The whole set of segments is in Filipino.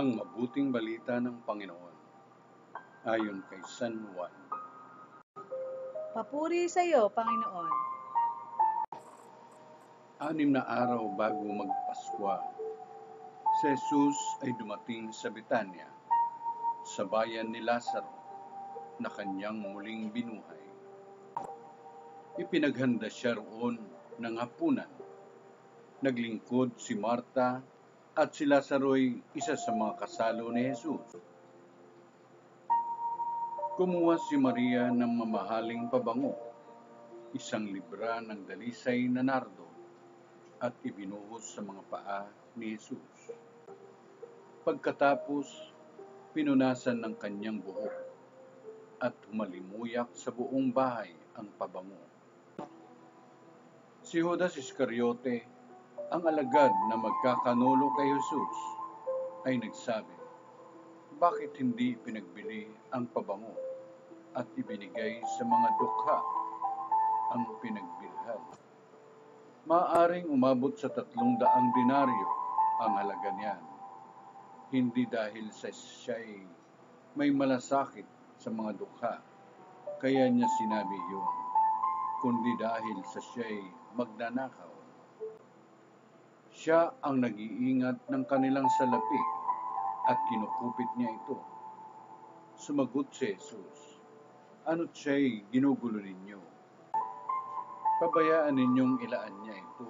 Ang mabuting balita ng Panginoon ayon kay San Juan. Papuri sa iyo, Panginoon. 6 na araw bago magpaskwa, si Jesus ay dumating sa Betania, sa bayan ni Lazaro, na kanyang muling binuhay. Ipinaghanda siya roon ng hapunan. Naglingkod si Marta at si Lazaro'y isa sa mga kasalo ni Jesus. Kumuha si Maria ng mamahaling pabango, isang libra ng dalisay na nardo, at ibinuhos sa mga paa ni Jesus. Pagkatapos, pinunasan ng kanyang buhok at humalimuyak sa buong bahay ang pabango. Si Judas Iscariote, ang alagad na magkakanulo kay Jesus, ay nagsabi, "Bakit hindi pinagbili ang pabango at ibinigay sa mga dukha ang pinagbilhan? Maaaring umabot sa 300 denaryo ang halaga niyan, hindi dahil sa siya'y may malasakit sa mga dukha, kaya niya sinabi yun, kundi dahil sa siya'y magnanakaw. Siya ang nag-iingat ng kanilang salapi at kinukupit niya ito." Sumagot si Jesus, "Ano't siya'y ginugulo ninyo? Pabayaan ninyong ilaan niya ito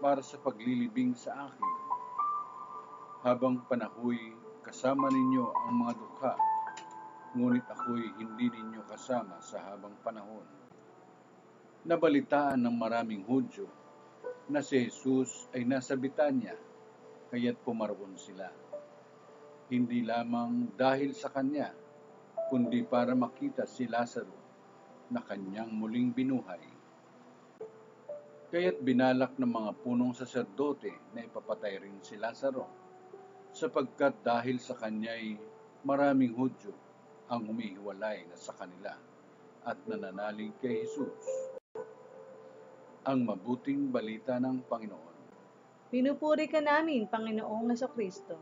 para sa paglilibing sa akin. Habang panahoy kasama ninyo ang mga dukha, ngunit ako'y hindi ninyo kasama sa habang panahon." Nabalitaan ng maraming Hudyo na si Jesus ay nasa Betania, kaya't pumaroon sila. Hindi lamang dahil sa kanya, kundi para makita si Lazaro na kanyang muling binuhay. Kaya't binalak ng mga punong saserdote na ipapatay rin si Lazaro, sapagkat dahil sa kanya'y maraming Hudyo ang humihiwalay na sa kanila at nananalig kay Jesus. Ang mabuting balita ng Panginoon. Pinupuri ka namin, Panginoong Hesukristo.